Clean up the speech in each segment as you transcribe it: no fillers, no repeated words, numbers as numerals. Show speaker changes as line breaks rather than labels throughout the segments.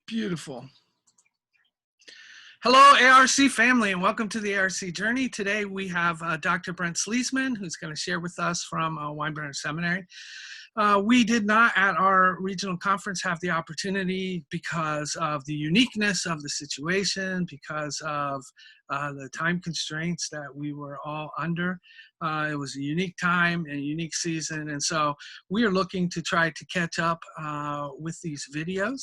Beautiful. Hello, ARC family, and welcome to the ARC Journey. Today we have Dr. Brent Sleasman, who's going to share with us from Winebrenner Seminary. We did not at our regional conference have the opportunity because of the uniqueness of the situation, because of the time constraints that we were all under. It was a unique time and a unique season, and so we are looking to try to catch up with these videos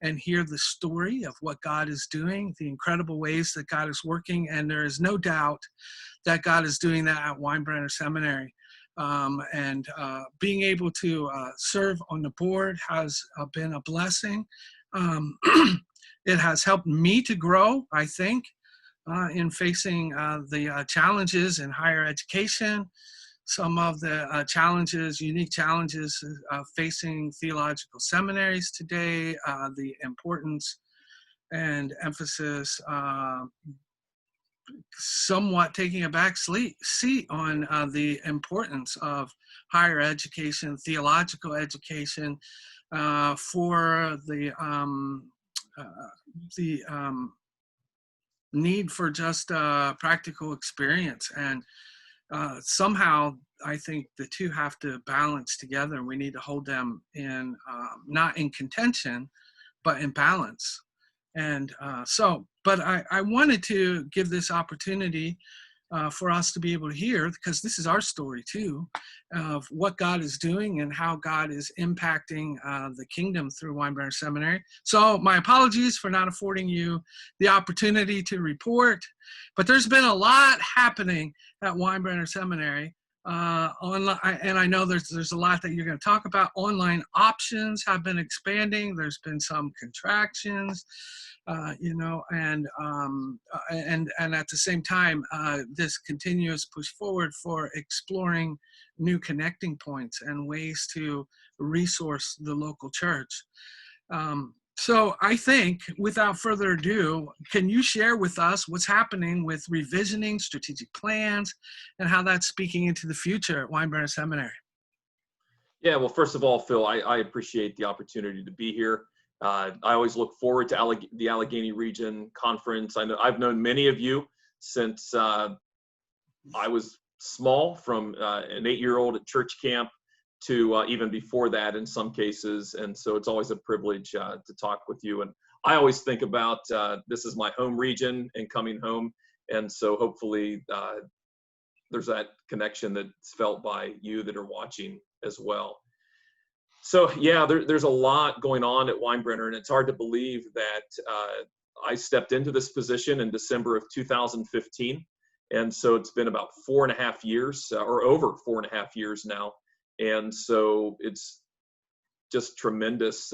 and hear the story of what God is doing, the incredible ways that God is working, and there is no doubt that God is doing that at Winebrenner Seminary. Being able to serve on the board has been a blessing. It has helped me to grow, I think, in facing the challenges in higher education, some of the challenges, unique challenges facing theological seminaries today, the importance and emphasis somewhat taking a back seat on the importance of higher education, theological education for the need for just practical experience. And somehow I think the two have to balance together. We need to hold them in, not in contention, but in balance. And but I wanted to give this opportunity for us to be able to hear, because this is our story too, of what God is doing and how God is impacting the kingdom through Winebrenner Seminary. So my apologies for not affording you the opportunity to report, but there's been a lot happening at Winebrenner Seminary. Online, and I know there's a lot that you're going to talk about. Online options have been expanding. There's been some contractions, and at the same time, this continuous push forward for exploring new connecting points and ways to resource the local church. So I think, without further ado, can you share with us what's happening with revisioning strategic plans and how that's speaking into the future at Winebrenner Seminary?
Yeah, well, first of all, Phil, I appreciate the opportunity to be here. I always look forward to the Allegheny Region Conference. I've known many of you since I was small, from an 8-year-old at church camp to even before that in some cases. And so it's always a privilege to talk with you. And I always think about this is my home region and coming home. And so hopefully there's that connection that's felt by you that are watching as well. So yeah, there's a lot going on at Winebrenner, and it's hard to believe that I stepped into this position in December of 2015. And so it's been about 4.5 years, or over 4.5 years now. And so it's just tremendous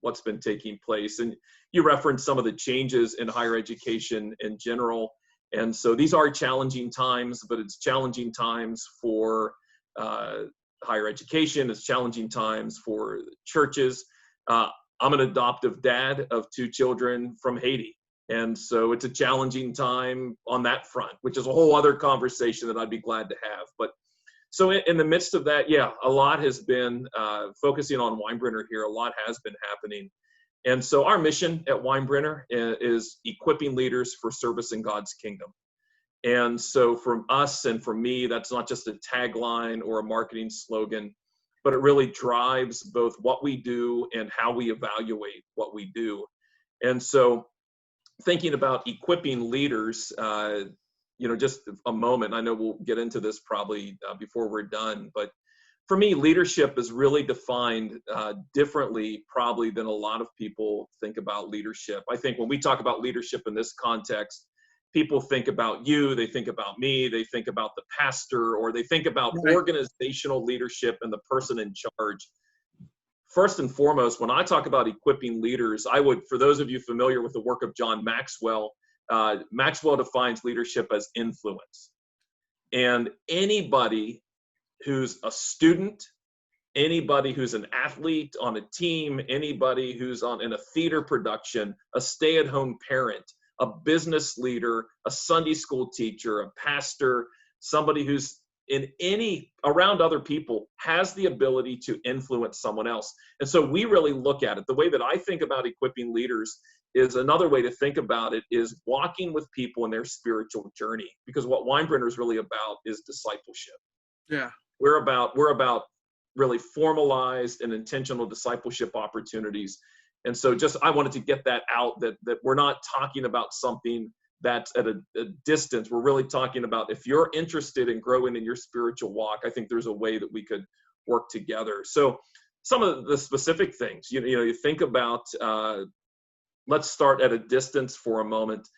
what's been taking place. And you referenced some of the changes in higher education in general. And so these are challenging times, but it's challenging times for higher education. It's challenging times for churches. I'm an adoptive dad of 2 children from Haiti. And so it's a challenging time on that front, which is a whole other conversation that I'd be glad to have. But so in the midst of that, yeah, a lot has been focusing on Winebrenner here. A lot has been happening. And so our mission at Winebrenner is equipping leaders for service in God's kingdom. And so from us and for me, that's not just a tagline or a marketing slogan, but it really drives both what we do and how we evaluate what we do. And so thinking about equipping leaders, just a moment, I know we'll get into this probably before we're done, but for me, leadership is really defined differently probably than a lot of people think about leadership. I think when we talk about leadership in this context, people think about you, they think about me, they think about the pastor, or they think about organizational leadership and the person in charge. First and foremost, when I talk about equipping leaders, I would, for those of you familiar with the work of John Maxwell, Maxwell defines leadership as influence. And anybody who's a student, anybody who's an athlete on a team, anybody who's in a theater production, a stay-at-home parent, a business leader, a Sunday school teacher, a pastor, somebody who's in any around other people has the ability to influence someone else. And so we really look at it. The way that I think about equipping leaders is another way to think about it is walking with people in their spiritual journey, because what Winebrenner is really about is discipleship.
Yeah.
We're about really formalized and intentional discipleship opportunities. And so just I wanted to get that out, that we're not talking about something that's at a distance. We're really talking about, if you're interested in growing in your spiritual walk, I think there's a way that we could work together. So some of the specific things, you think about, let's start at a distance for a moment.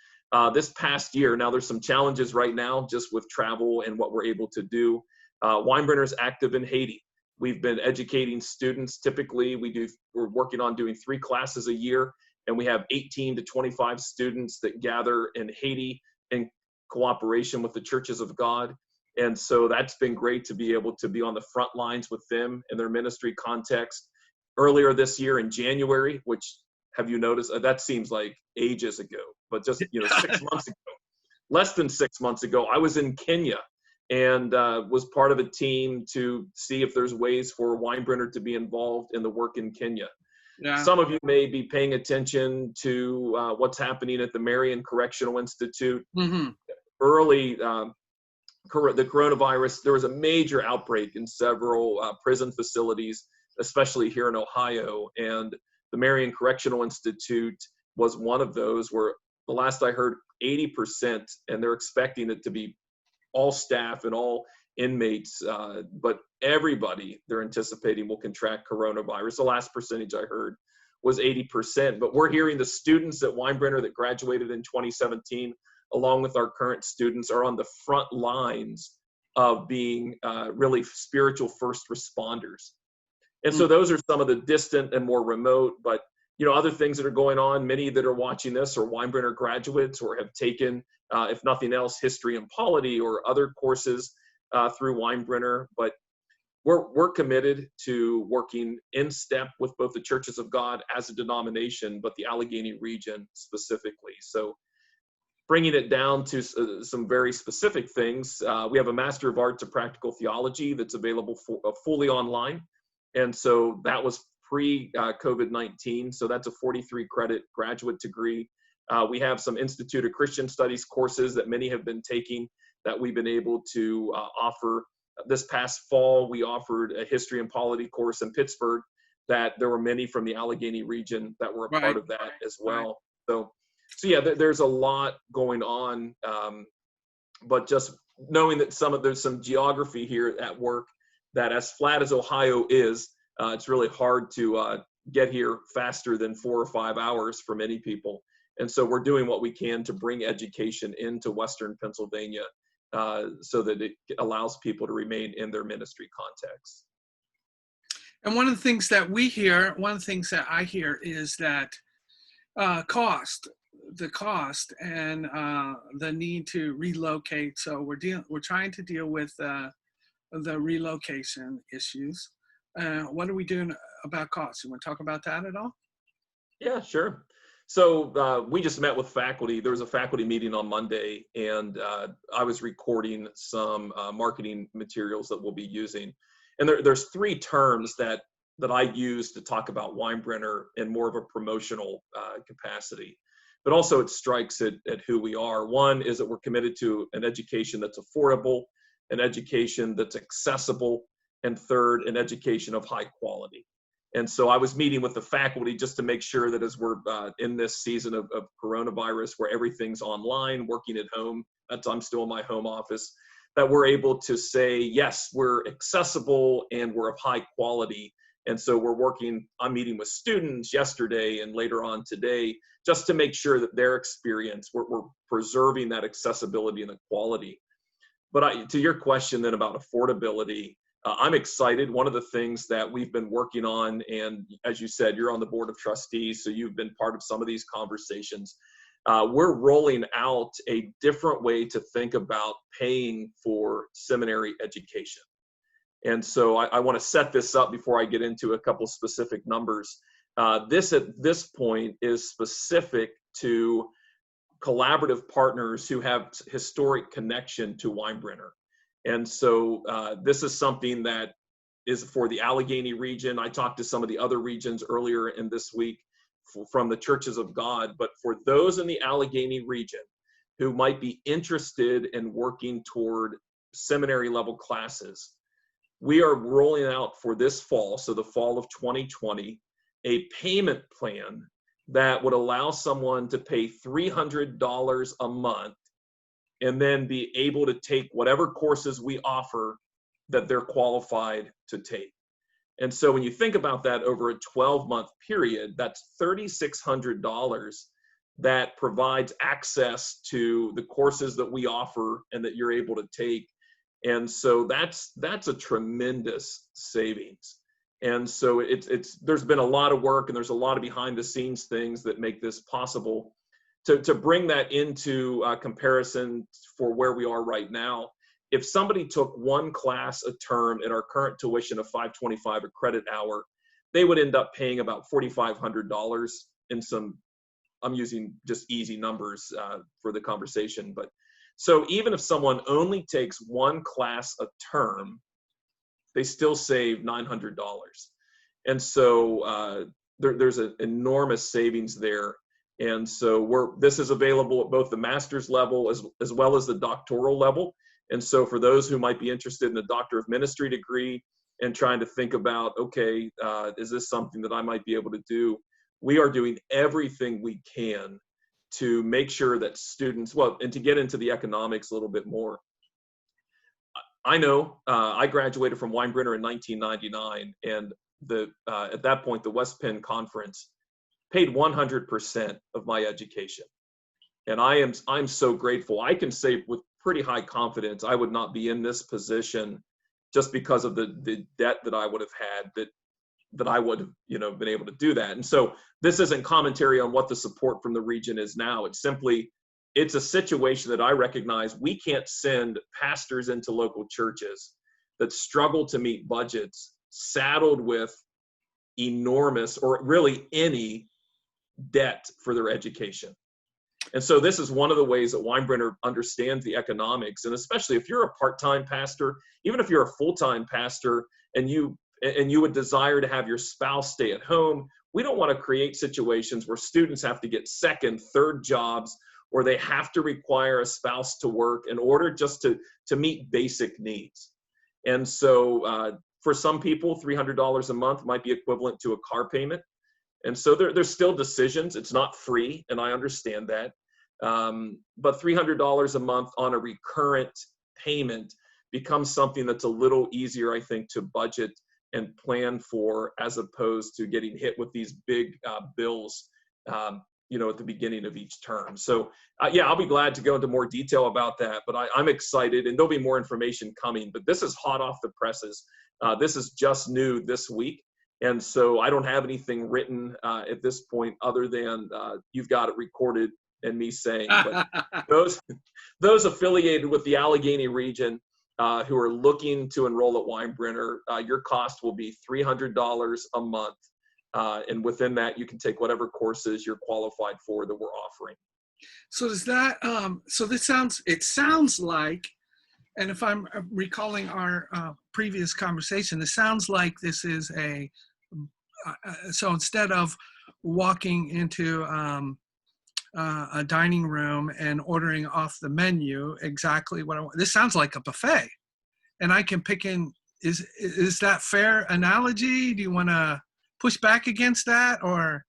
This past year, now there's some challenges right now just with travel and what we're able to do. Winebrenner is active in Haiti. We've been educating students. Typically, we're working on doing 3 classes a year, and we have 18 to 25 students that gather in Haiti in cooperation with the Churches of God. And so that's been great to be able to be on the front lines with them in their ministry context. Earlier this year in January, which have you noticed, that seems like ages ago, but just 6 months ago, less than 6 months ago, I was in Kenya and was part of a team to see if there's ways for Winebrenner to be involved in the work in Kenya.
Yeah.
Some of you may be paying attention to what's happening at the Marion Correctional Institute.
Mm-hmm.
Early, the coronavirus, there was a major outbreak in several prison facilities, especially here in Ohio. And the Marion Correctional Institute was one of those where, the last I heard, 80%, and they're expecting it to be all staff and all inmates, but everybody they're anticipating will contract coronavirus. The last percentage I heard was 80%. But we're hearing the students at Winebrenner that graduated in 2017, along with our current students, are on the front lines of being really spiritual first responders. And so those are some of the distant and more remote, but other things that are going on. Many that are watching this are Winebrenner graduates or have taken, if nothing else, history and polity or other courses through Winebrenner. But we're committed to working in step with both the Churches of God as a denomination, but the Allegheny region specifically. So bringing it down to some very specific things, we have a Master of Arts of Practical Theology that's available fully online. And so that was pre-COVID-19. So that's a 43 credit graduate degree. We have some Institute of Christian Studies courses that many have been taking that we've been able to offer. This past fall, we offered a history and polity course in Pittsburgh that there were many from the Allegheny region that were a part of that as well. So yeah, there's a lot going on, but just knowing that there's some geography here at work, that as flat as Ohio is, it's really hard to get here faster than 4 or 5 hours for many people. And so we're doing what we can to bring education into Western Pennsylvania so that it allows people to remain in their ministry context.
And one of the things that I hear is that the cost and the need to relocate. So we're trying to deal with the relocation issues. What are we doing about costs? You want to talk about that at all?
Yeah, sure. So we just met with faculty. There was a faculty meeting on Monday, and I was recording some marketing materials that we'll be using. And there's 3 terms that I use to talk about Winebrenner in more of a promotional capacity. But also it strikes at who we are. One is that we're committed to an education that's affordable, an education that's accessible, and third, an education of high quality. And so I was meeting with the faculty just to make sure that as we're in this season of coronavirus, where everything's online, working at home, I'm still in my home office, that we're able to say, yes, we're accessible and we're of high quality. And so I'm meeting with students yesterday and later on today, just to make sure that their experience, we're preserving that accessibility and the quality. But to your question then about affordability, I'm excited. One of the things that we've been working on, and as you said, you're on the board of trustees, so you've been part of some of these conversations. We're rolling out a different way to think about paying for seminary education. And so I want to set this up before I get into a couple specific numbers. This at this point is specific to collaborative partners who have historic connection to Winebrenner. And so this is something that is for the Allegheny region. I talked to some of the other regions earlier in this week from the Churches of God, but for those in the Allegheny region who might be interested in working toward seminary level classes, we are rolling out for this fall, so the fall of 2020, a payment plan that would allow someone to pay $300 a month and then be able to take whatever courses we offer that they're qualified to take. And so when you think about that over a 12-month period, that's $3,600 that provides access to the courses that we offer and that you're able to take. And so that's a tremendous savings. And so there's been a lot of work, and there's a lot of behind the scenes things that make this possible. To bring that into comparison for where we are right now, if somebody took one class a term at our current tuition of $525 a credit hour, they would end up paying about $4,500 in some, I'm using just easy numbers for the conversation. But so even if someone only takes one class a term, they still save $900. And so there's an enormous savings there. And so this is available at both the master's level as well as the doctoral level. And so for those who might be interested in the Doctor of Ministry degree and trying to think about, okay, is this something that I might be able to do? We are doing everything we can to make sure that students, and to get into the economics a little bit more. I know I graduated from Winebrenner in 1999, and at that point, the West Penn Conference paid 100% of my education. And I'm so grateful. I can say with pretty high confidence, I would not be in this position just because of the debt that I would have had, that I would have, been able to do that. And so this isn't commentary on what the support from the region is now. It's a situation that I recognize we can't send pastors into local churches that struggle to meet budgets, saddled with enormous or really any debt for their education. And so this is one of the ways that Winebrenner understands the economics. And especially if you're a part-time pastor, even if you're a full-time pastor and you would desire to have your spouse stay at home, we don't want to create situations where students have to get second, third jobs, or they have to require a spouse to work in order just to meet basic needs. And so for some people, $300 a month might be equivalent to a car payment. And so there's still decisions. It's not free, and I understand that. But $300 a month on a recurrent payment becomes something that's a little easier, I think, to budget and plan for, as opposed to getting hit with these big bills, at the beginning of each term. So, I'll be glad to go into more detail about that. But I'm excited, and there'll be more information coming. But this is hot off the presses. This is just new this week. And so I don't have anything written at this point other than you've got it recorded and me saying. But those affiliated with the Allegheny region who are looking to enroll at Winebrenner, your cost will be $300 a month. And within that, you can take whatever courses you're qualified for that we're offering.
So does that, it sounds like, and if I'm recalling our previous conversation, it sounds like this is so instead of walking into a dining room and ordering off the menu exactly what I want, this sounds like a buffet, and I can pick in. Is that fair analogy? Do you want to push back against that, or?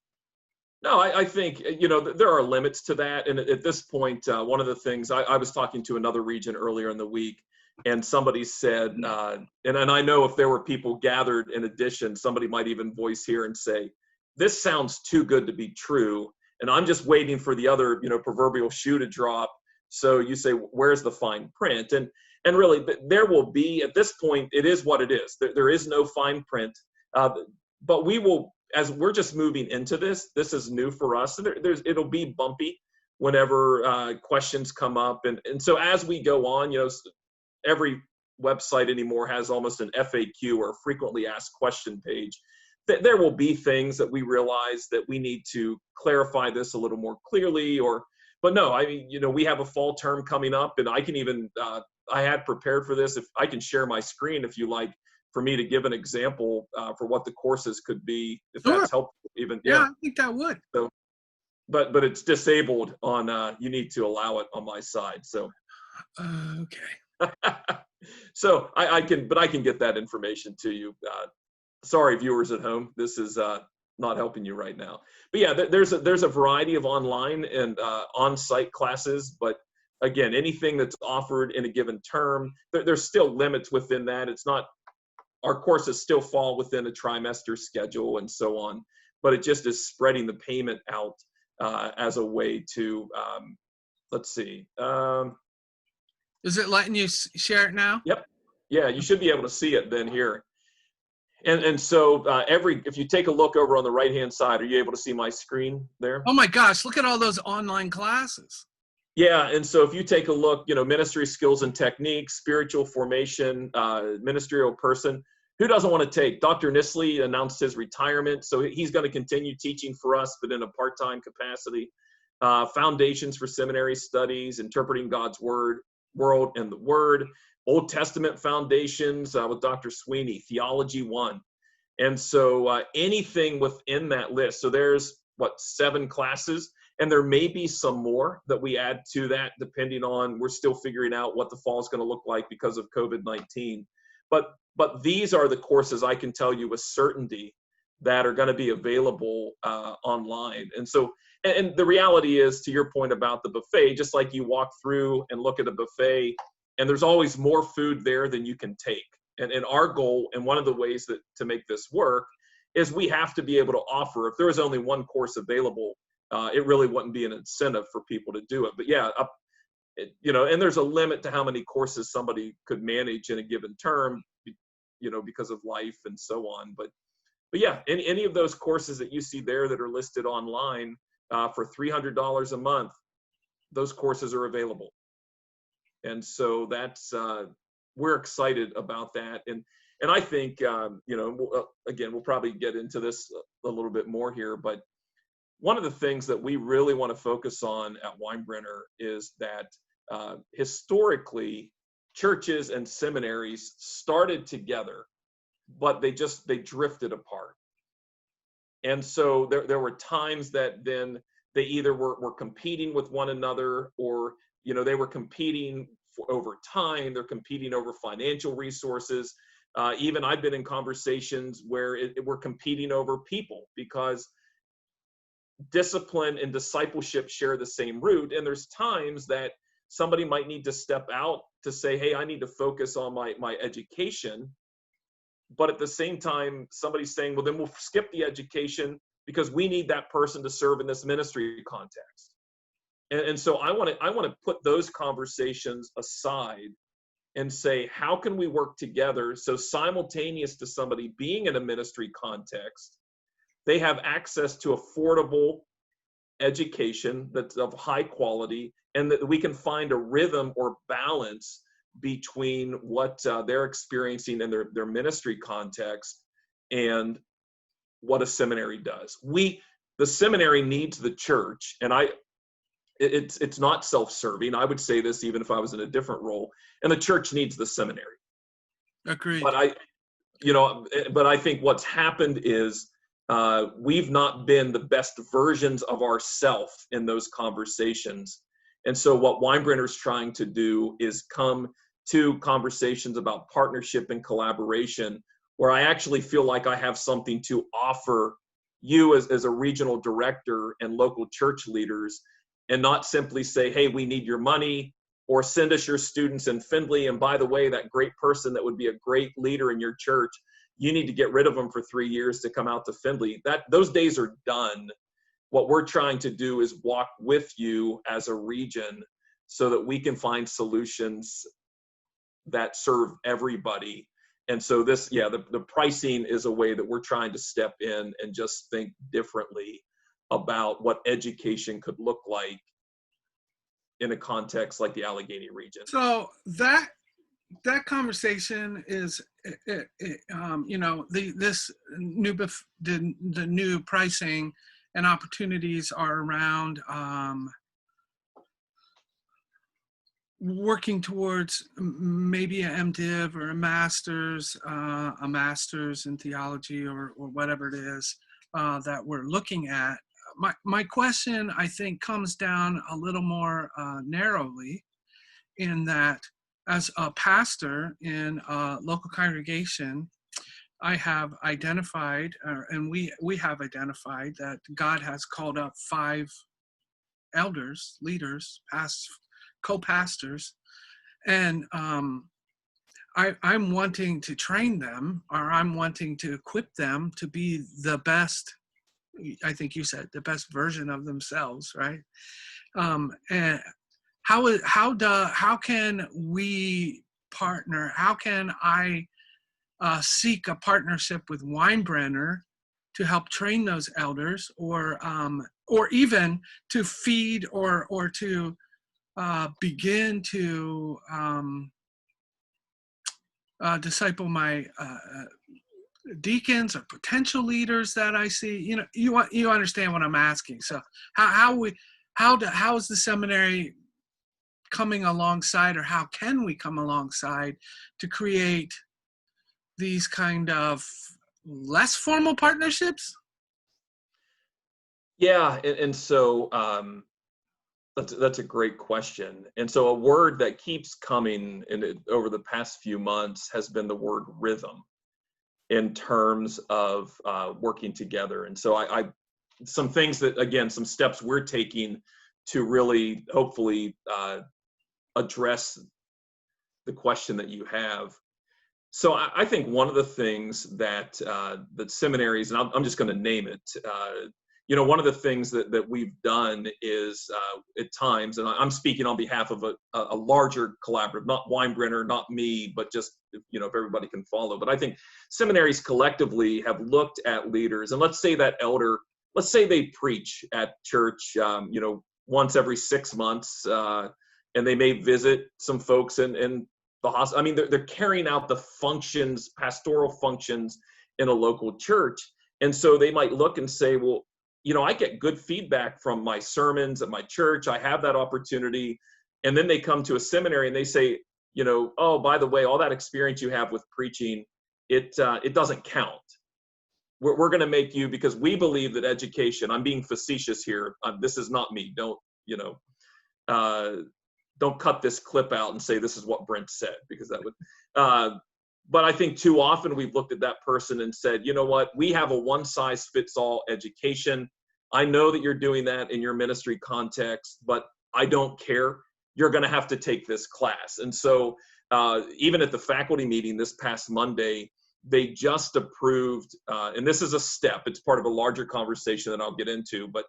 No, I think, there are limits to that. And at this point, one of the things, I was talking to another region earlier in the week, and somebody said, and I know if there were people gathered in addition, somebody might even voice here and say, this sounds too good to be true. And I'm just waiting for the other, proverbial shoe to drop. So you say, where's the fine print? And really, there will be, at this point, it is what it is. There is no fine print. But we will, as we're just moving into this is new for us. So it'll be bumpy whenever questions come up. And so as we go on, every website anymore has almost an FAQ, or frequently asked question page. There will be things that we realize that we need to clarify this a little more clearly, but no, I mean, we have a fall term coming up, and I can even I had prepared for this. If I can share my screen, if you like, for me to give an example for what the courses could be, if
Sure.
that's helpful. Even
Yeah,
yeah.
I think that would.
So, but it's disabled on. You need to allow it on my side. So.
Okay.
So I can get that information to you. Sorry, viewers at home, this is not helping you right now. But yeah, there's a variety of online and on-site classes. But again, anything that's offered in a given term, there's still limits within that. It's not, our courses still fall within a trimester schedule and so on. But it just is spreading the payment out as a way to, let's see.
Is it letting you share it now?
Yep. Yeah, you should be able to see it then here. And so if you take a look over on the right-hand side, are you able to see my screen there?
Oh my gosh, look at all those online classes.
Yeah, and so if you take a look, ministry skills and techniques, spiritual formation, ministerial person, who doesn't want to take? Dr. Nisley announced his retirement, so he's going to continue teaching for us, but in a part-time capacity. Foundations for seminary studies, interpreting God's world and the word. Old Testament foundations with Dr. Sweeney, Theology 1. And so anything within that list. So there's 7 classes, and there may be some more that we add to that depending on, we're still figuring out what the fall is going to look like because of COVID-19. But these are the courses I can tell you with certainty that are going to be available online. And so, and the reality is, to your point about the buffet, just like you walk through and look at a buffet, and there's always more food there than you can take. And our goal, and one of the ways that to make this work, is we have to be able to offer, if there was only one course available, it really wouldn't be an incentive for people to do it. But yeah, and there's a limit to how many courses somebody could manage in a given term, because of life and so on. But yeah, any of those courses that you see there that are listed online for $300 a month, those courses are available. And so that's, we're excited about that. And I think, again, we'll probably get into this a little bit more here, but one of the things that we really want to focus on at Winebrenner is that historically, churches and seminaries started together, but they drifted apart. And so there were times that then they either were competing with one another, or they were competing over time, they're competing over financial resources. Even I've been in conversations where we're competing over people, because discipline and discipleship share the same root. And there's times that somebody might need to step out to say, hey, I need to focus on my education. But at the same time, somebody's saying, well, then we'll skip the education because we need that person to serve in this ministry context. And so I want to put those conversations aside and say, how can we work together so simultaneous to somebody being in a ministry context, they have access to affordable education that's of high quality, and that we can find a rhythm or balance between what they're experiencing in their ministry context and what a seminary does. The seminary needs the church, and it's not self-serving. I would say this even if I was in a different role, and the church needs the seminary.
Agreed.
But I think what's happened is we've not been the best versions of ourselves in those conversations. And so what Winebrenner's trying to do is come to conversations about partnership and collaboration, where I actually feel like I have something to offer you as a regional director and local church leaders, and not simply say, hey, we need your money, or send us your students in Findlay. And by the way, that great person that would be a great leader in your church, you need to get rid of them for 3 years to come out to Findlay. Those days are done. What we're trying to do is walk with you as a region so that we can find solutions that serve everybody. And so the pricing is a way that we're trying to step in and just think differently about what education could look like in a context like the Allegheny region.
So that conversation is, this the new pricing and opportunities are around working towards maybe an MDiv or a master's in theology or whatever it is that we're looking at. My question, I think, comes down a little more narrowly in that as a pastor in a local congregation, I have identified, and we have identified that God has called up 5 elders, leaders, co-pastors, and I'm wanting to train them, or I'm wanting to equip them to be the best. I think you said the best version of themselves, right? And how can we partner? How can I seek a partnership with Winebrenner to help train those elders, or even to feed or to begin to disciple my deacons or potential leaders that I see. You understand what I'm asking. So how is the seminary coming alongside, or how can we come alongside to create these kind of less formal partnerships?
Yeah, and so that's a great question. And so a word that keeps coming over the past few months has been the word rhythm in terms of working together. And so I some things that, again, some steps we're taking to really hopefully address the question that you have. So I think one of the things that that seminaries, and I'm just going to name it, one of the things that we've done is at times, and I'm speaking on behalf of a larger collaborative, not Winebrenner, not me, but just, if everybody can follow. But I think seminaries collectively have looked at leaders, and let's say that elder, let's say they preach at church, once every 6 months, and they may visit some folks in the hospital. I mean, they're carrying out the functions, pastoral functions in a local church. And so they might look and say, well, I get good feedback from my sermons at my church. I have that opportunity. And then they come to a seminary and they say, oh, by the way, all that experience you have with preaching, it doesn't count. We're going to make you, because we believe that education, I'm being facetious here. This is not me. Don't cut this clip out and say this is what Brent said, because that would, but I think too often we've looked at that person and said, you know what, we have a one-size-fits-all education. I know that you're doing that in your ministry context, but I don't care. You're going to have to take this class. And so even at the faculty meeting this past Monday, they just approved, and this is a step, it's part of a larger conversation that I'll get into, but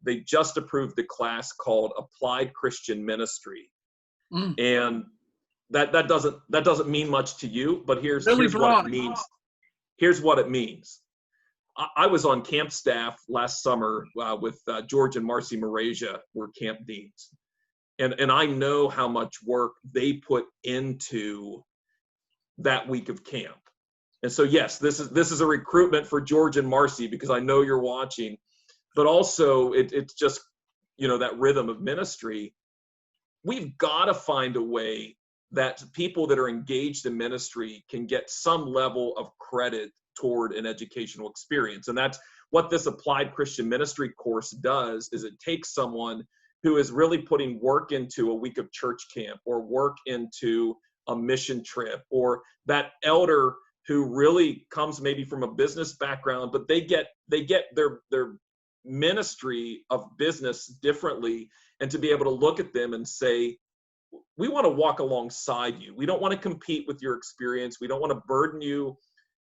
they just approved the class called Applied Christian Ministry. And that doesn't mean much to you, but here's what it means. Here's what it means. I was on camp staff last summer with George and Marcy Marasia were camp deans. And I know how much work they put into that week of camp. And so, yes, this is a recruitment for George and Marcy, because I know you're watching. But also, it's just, that rhythm of ministry. We've got to find a way that people that are engaged in ministry can get some level of credit toward an educational experience. And that's what this Applied Christian Ministry course does, is it takes someone who is really putting work into a week of church camp, or work into a mission trip, or that elder who really comes maybe from a business background, but they get their ministry of business differently, and to be able to look at them and say, we want to walk alongside you. We don't want to compete with your experience. We don't want to burden you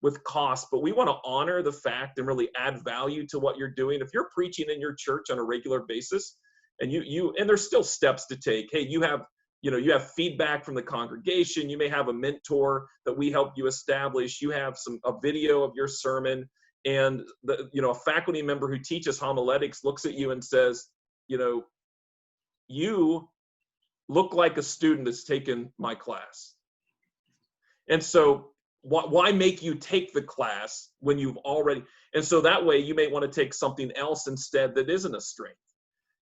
with cost, but we want to honor the fact and really add value to what you're doing. If you're preaching in your church on a regular basis, and and there's still steps to take. Hey, you have feedback from the congregation. You may have a mentor that we help you establish. You have a video of your sermon, and a faculty member who teaches homiletics looks at you and says, you look like a student that's taken my class. And so why make you take the class when you've already, and so that way you may want to take something else instead that isn't a strength.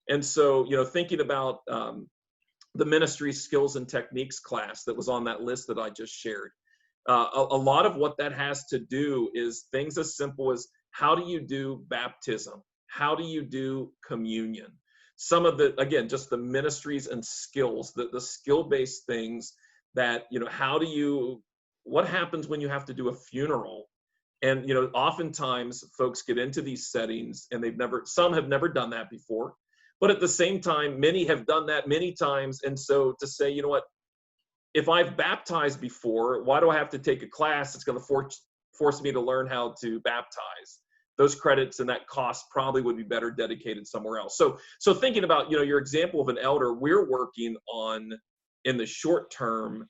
And so, thinking about the ministry skills and techniques class that was on that list that I just shared. A lot of what that has to do is things as simple as, how do you do baptism? How do you do communion? Some of the, again, just the ministries and skills, the skill-based things that, what happens when you have to do a funeral? And, oftentimes folks get into these settings and some have never done that before, but at the same time, many have done that many times. And so to say, what, if I've baptized before, why do I have to take a class that's going to force me to learn how to baptize? Those credits and that cost probably would be better dedicated somewhere else. So thinking about, your example of an elder, we're working on, in the short term,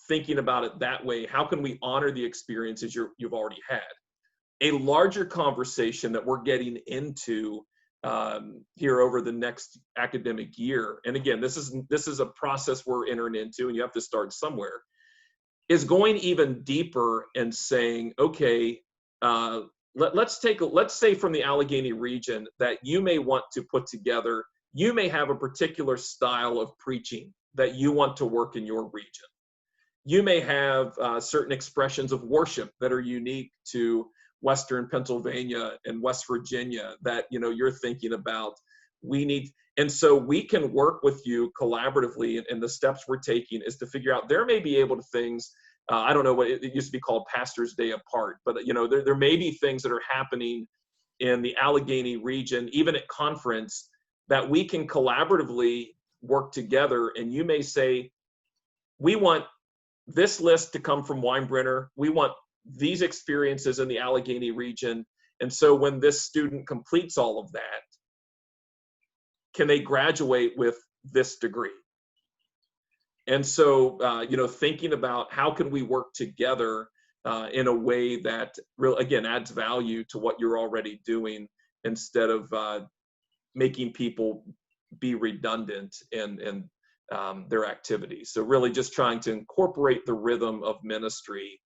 thinking about it that way. How can we honor the experiences you've already had? A larger conversation that we're getting into here over the next academic year, and again, this is a process we're entering into, and you have to start somewhere, is going even deeper and saying, okay, let's say from the Allegheny region that you may want to put together, you may have a particular style of preaching that you want to work in your region. You may have certain expressions of worship that are unique to Western Pennsylvania and West Virginia that, you're thinking about. And so we can work with you collaboratively, and the steps we're taking is to figure out, there may be able to things, I don't know what it used to be called, Pastor's Day Apart, but there may be things that are happening in the Allegheny region, even at conference, that we can collaboratively work together. And you may say, we want this list to come from Winebrenner. We want these experiences in the Allegheny region. And so when this student completes all of that, can they graduate with this degree? And so, thinking about how can we work together in a way that really, again, adds value to what you're already doing, instead of making people be redundant in their activities. So really just trying to incorporate the rhythm of ministry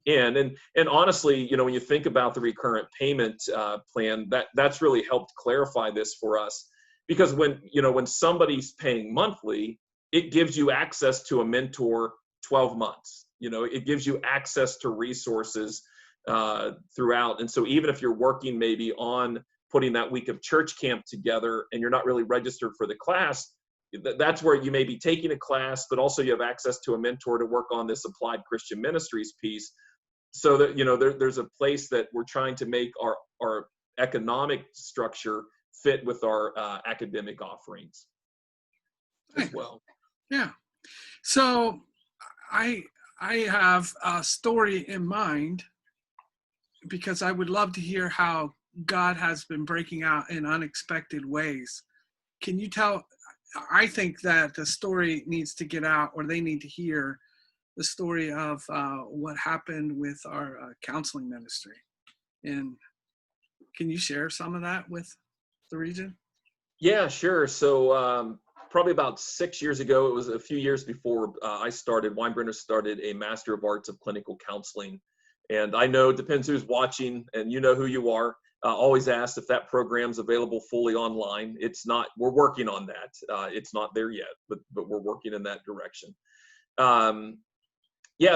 in. And honestly, when you think about the recurrent payment plan, that's really helped clarify this for us. Because when somebody's paying monthly, it gives you access to a mentor 12 months. It gives you access to resources throughout. And so even if you're working maybe on putting that week of church camp together and you're not really registered for the class, that's where you may be taking a class, but also you have access to a mentor to work on this applied Christian ministries piece. So that, there's a place that we're trying to make our economic structure fit with our academic offerings as well.
Yeah. So I have a story in mind, because I would love to hear how God has been breaking out in unexpected ways. Can you tell? I think that the story needs to get out, or they need to hear the story of what happened with our counseling ministry. And can you share some of that with the region?
Yeah, sure. So probably about 6 years ago, it was a few years before Winebrenner started a Master of Arts of Clinical Counseling. And I know, it depends who's watching, and you know who you are. Always asked if that program's available fully online. It's not. We're working on that. It's not there yet, but we're working in that direction.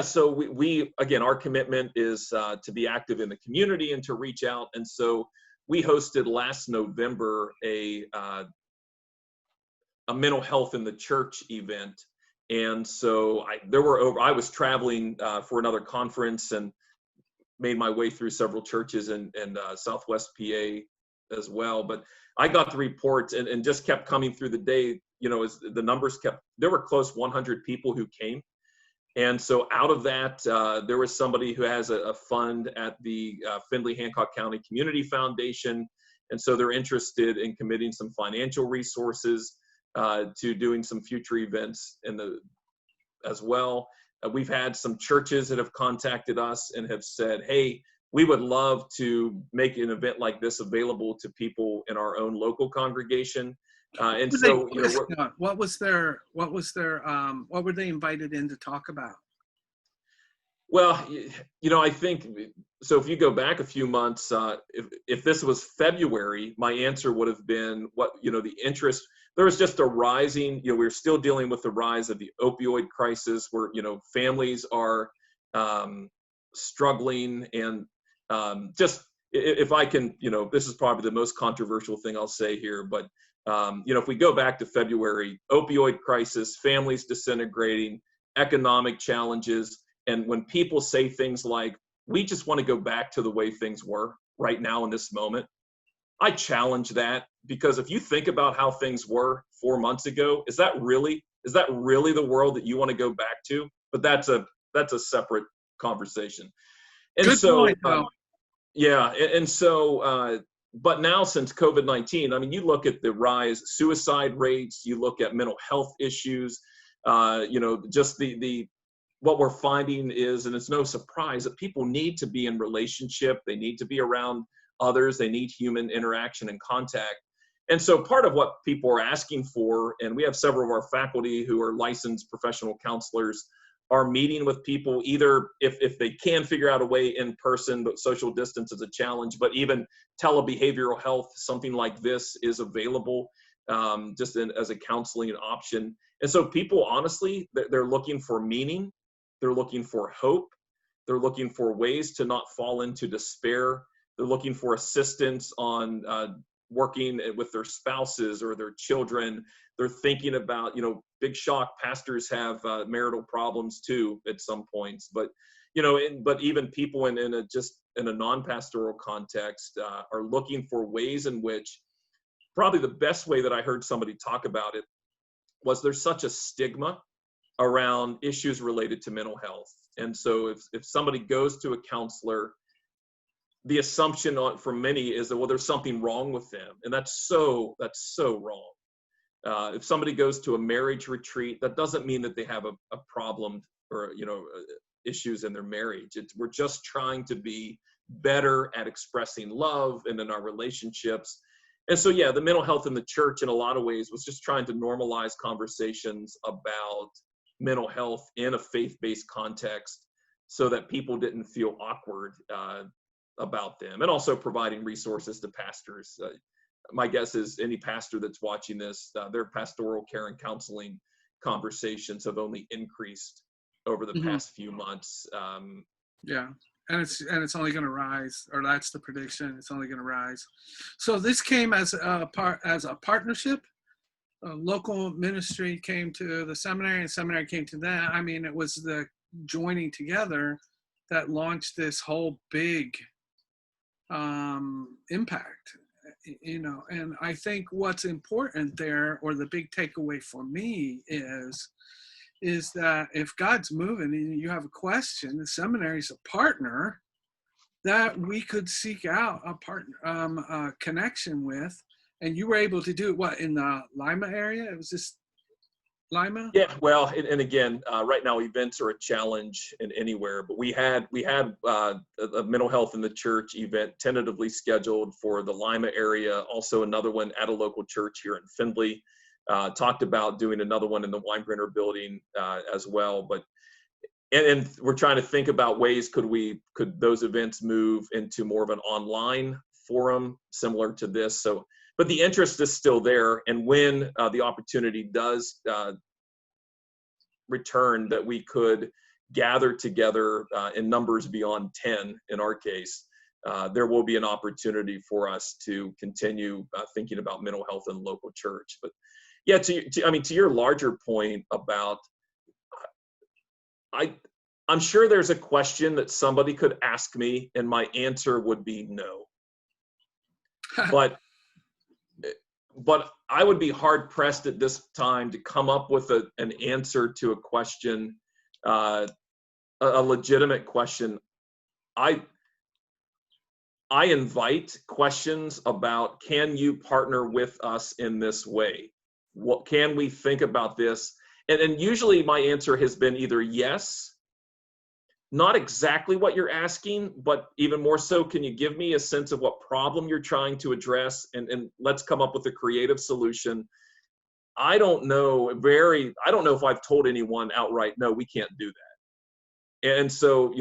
So we again, our commitment is to be active in the community and to reach out. And so we hosted last November a mental health in the church event. And so I was traveling for another conference and made my way through several churches in Southwest PA as well. But I got the reports and just kept coming through the day, as the numbers there were close 100 people who came. And so out of that, there was somebody who has a fund at the Findlay Hancock County Community Foundation. And so they're interested in committing some financial resources to doing some future events as well. We've had some churches that have contacted us and have said, hey, we would love to make an event like this available to people in our own local congregation. What were they invited in to talk about? Well, I think, so if you go back a few months, if this was February, my answer would have been the interest. there was just a rising, we're still dealing with the rise of the opioid crisis where, families are struggling. And just if I can, this is probably the most controversial thing I'll say here, but if we go back to February, opioid crisis, families disintegrating, economic challenges, and when people say things like, we just want to go back to the way things were right now in this moment, I challenge that, because if you think about how things were 4 months ago, is that really the world that you want to go back to? But that's a separate conversation. And
Good
so,
point, though.
yeah, and so, but now since COVID-19, I mean, you look at the rise, suicide rates, you look at mental health issues, just the what we're finding is, and it's no surprise, that people need to be in relationship, they need to be around others, they need human interaction and contact. And so part of what people are asking for, and we have several of our faculty who are licensed professional counselors, are meeting with people either if they can figure out a way in person, but social distance is a challenge, but even telebehavioral health, something like this is available just as a counseling option. And so people, honestly, they're looking for meaning, they're looking for hope, they're looking for ways to not fall into despair, they're looking for assistance on working with their spouses or their children. They're thinking about, big shock, pastors have marital problems too at some points, but but even people in a non-pastoral context are looking for ways in which, probably the best way that I heard somebody talk about it was, there's such a stigma around issues related to mental health. And so if somebody goes to a counselor, the assumption for many is that, well, there's something wrong with them. And that's so wrong. If somebody goes to a marriage retreat, that doesn't mean that they have a problem or, issues in their marriage. We're just trying to be better at expressing love and in our relationships. And so, yeah, the mental health in the church in a lot of ways was just trying to normalize conversations about mental health in a faith-based context so that people didn't feel awkward about them, and also providing resources to pastors. My guess is any pastor that's watching this, their pastoral care and counseling conversations have only increased over the past few months.
Yeah, and it's only going to rise, or that's the prediction. It's only going to rise. So this came as a partnership. A local ministry came to the seminary, and seminary came to that. I mean, it was the joining together that launched this whole big impact, and I think what's important there, or the big takeaway for me, is that if God's moving and you have a question, the seminary is a partner that we could seek out a partner connection with, and you were able to do it. What, in the Lima area? It was just Lima?
Yeah, well, and again, right now events are a challenge in anywhere, but we had a mental health in the church event tentatively scheduled for the Lima area, also another one at a local church here in Findlay. Talked about doing another one in the Winebrenner building as well, but and we're trying to think about ways could those events move into more of an online forum similar to this. So, but the interest is still there, and when the opportunity does return, that we could gather together in numbers beyond 10 in our case, there will be an opportunity for us to continue thinking about mental health in the local church. But yeah, to your larger point about, I'm sure there's a question that somebody could ask me and my answer would be no. But I would be hard pressed at this time to come up with an answer to a question, a legitimate question. I invite questions about, can you partner with us in this way? What can we think about this? And usually my answer has been either yes, not exactly what you're asking, but even more so, can you give me a sense of what problem you're trying to address, and let's come up with a creative solution. I don't know if I've told anyone outright, no, we can't do that. And so,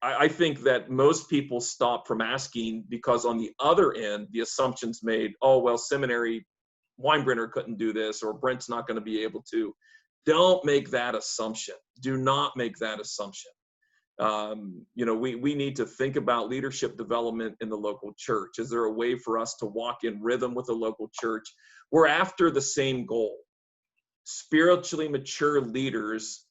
I think that most people stop from asking because on the other end, the assumption's made, oh, well, seminary Winebrenner couldn't do this, or Brent's not going to be able to. Don't make that assumption. Do not make that assumption. We need to think about leadership development in the local church. Is there a way for us to walk in rhythm with the local church? We're after the same goal: spiritually mature leaders,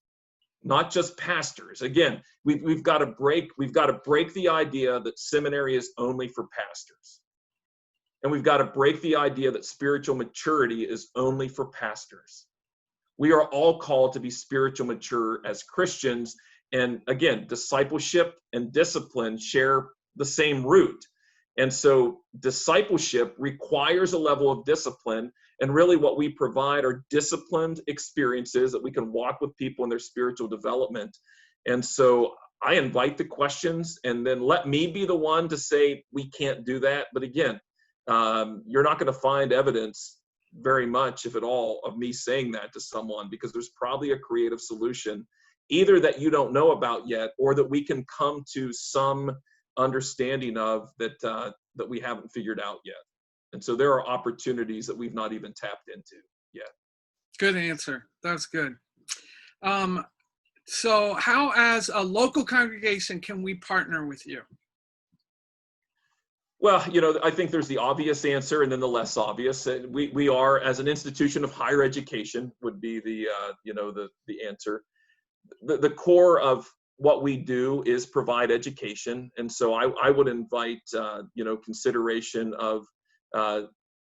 not just pastors. Again, we've got to break the idea that seminary is only for pastors. And we've got to break the idea that spiritual maturity is only for pastors. We are all called to be spiritual mature as Christians. And again, discipleship and discipline share the same root. And so discipleship requires a level of discipline. And really what we provide are disciplined experiences that we can walk with people in their spiritual development. And so I invite the questions, and then let me be the one to say we can't do that. But again, you're not going to find evidence very much, if at all, of me saying that to someone, because there's probably a creative solution, either that you don't know about yet, or that we can come to some understanding of that we haven't figured out yet. And so there are opportunities that we've not even tapped into yet.
Good answer. That's good. So how, as a local congregation, can we partner with you?
Well, I think there's the obvious answer and then the less obvious. We are, as an institution of higher education, would be the answer. The core of what we do is provide education. And so I would invite, consideration of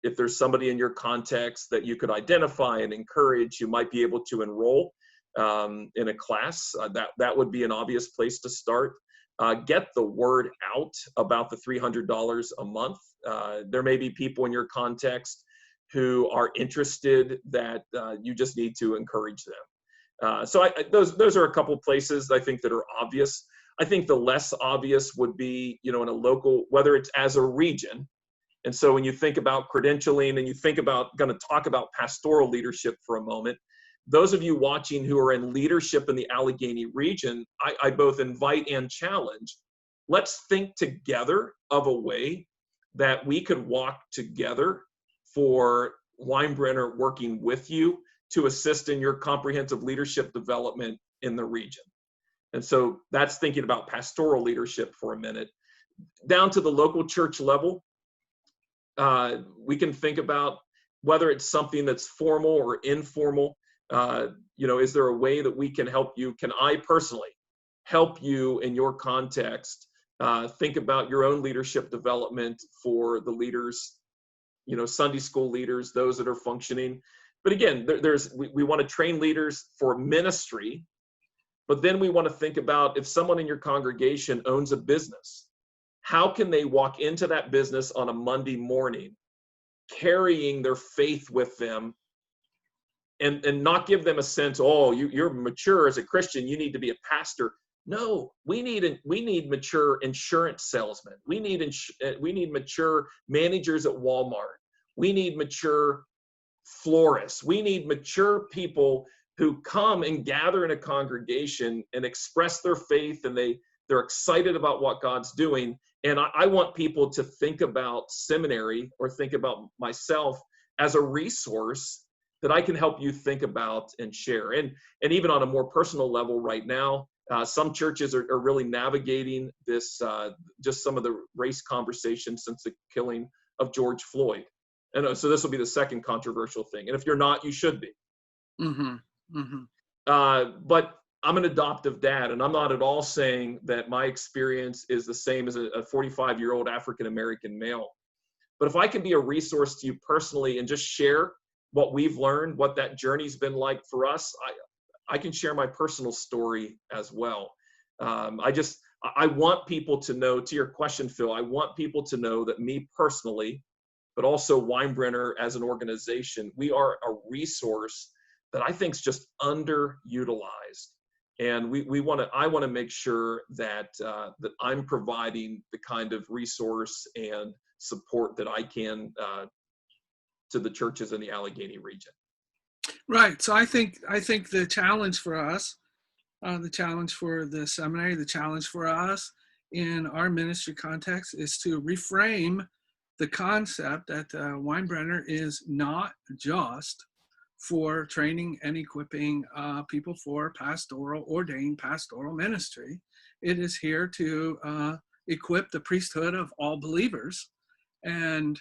if there's somebody in your context that you could identify and encourage, you might be able to enroll in a class. That would be an obvious place to start. Get the word out about the $300 a month. There may be people in your context who are interested that you just need to encourage them. So those are a couple places I think that are obvious. I think the less obvious would be, in a local, whether it's as a region. And so when you think about credentialing and you think about, going to talk about pastoral leadership for a moment, those of you watching who are in leadership in the Allegheny region, I both invite and challenge. Let's think together of a way that we could walk together for Winebrenner working with you to assist in your comprehensive leadership development in the region. And so that's thinking about pastoral leadership for a minute. Down to the local church level, we can think about whether it's something that's formal or informal. Is there a way that we can help you? Can I personally help you in your context? Think about your own leadership development for the leaders, Sunday school leaders, those that are functioning. But again, we want to train leaders for ministry, but then we want to think about if someone in your congregation owns a business, how can they walk into that business on a Monday morning, carrying their faith with them, and not give them a sense, you're mature as a Christian, you need to be a pastor. No, we need mature insurance salesmen. We need mature managers at Walmart. We need mature florists. We need mature people who come and gather in a congregation and express their faith, and they're excited about what God's doing. And I want people to think about seminary, or think about myself as a resource that I can help you think about and share. And even on a more personal level right now, some churches are really navigating this, just some of the race conversation since the killing of George Floyd. And so this will be the second controversial thing. And if you're not, you should be.
Mm-hmm. Mm-hmm.
But I'm an adoptive dad, and I'm not at all saying that my experience is the same as a 45-year-old African-American male. But if I can be a resource to you personally and just share what we've learned, what that journey's been like for us, I can share my personal story as well. I want people to know, to your question, Phil, I want people to know that me personally, but also Winebrenner as an organization, we are a resource that I think is just underutilized. And I want to make sure that I'm providing the kind of resource and support that I can to the churches in the Allegheny region.
Right. So I think the challenge for us, the challenge for the seminary, the challenge for us in our ministry context is to reframe the concept that Winebrenner is not just for training and equipping people for ordained pastoral ministry. It is here to equip the priesthood of all believers. And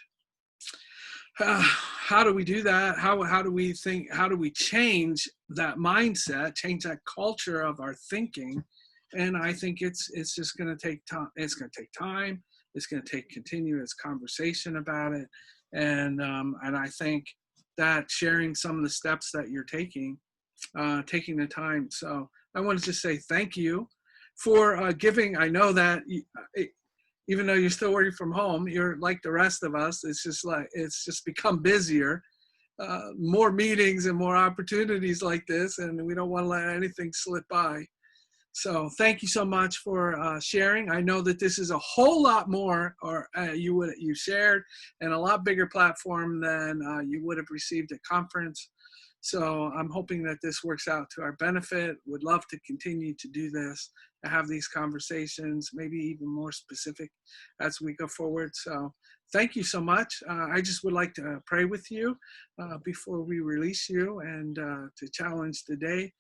how do we do that? How do we think? How do we change that mindset, change that culture of our thinking? And I think it's just going to take time. It's going to take time. It's going to take continuous conversation about it. And I think that sharing some of the steps that you're taking the time. So I want to just say thank you for giving. I know that even though you're still working from home, you're like the rest of us. It's just become busier, more meetings and more opportunities like this, and we don't want to let anything slip by. So thank you so much for sharing. I know that this is a whole lot more, or you shared, and a lot bigger platform than you would have received at conference. So I'm hoping that this works out to our benefit. Would love to continue to do this, to have these conversations, maybe even more specific as we go forward. So thank you so much. I just would like to pray with you before we release you and to challenge the day.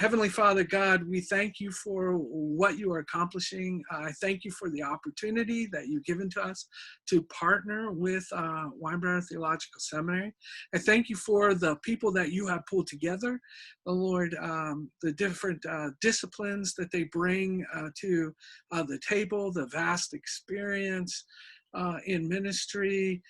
Heavenly Father God, we thank you for what you are accomplishing. I thank you for the opportunity that you've given to us to partner with Winebrenner Theological Seminary. I thank you for the people that you have pulled together, Lord, the different disciplines that they bring to the table, the vast experience in ministry,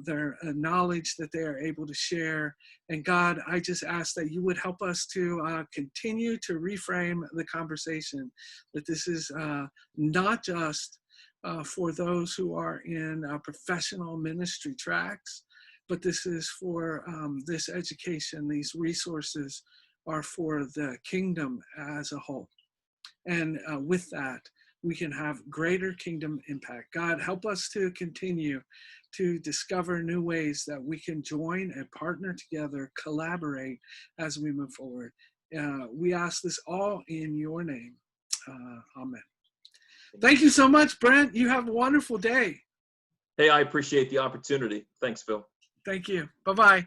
their knowledge that they are able to share. And God, I just ask that you would help us to continue to reframe the conversation, that this is not just for those who are in professional ministry tracks, but this is for this education, these resources are for the kingdom as a whole. And with that, we can have greater kingdom impact. God, help us to continue to discover new ways that we can join and partner together, collaborate as we move forward. We ask this all in your name. Amen. Thank you so much, Brent. You have a wonderful day.
Hey, I appreciate the opportunity. Thanks, Phil.
Thank you. Bye-bye.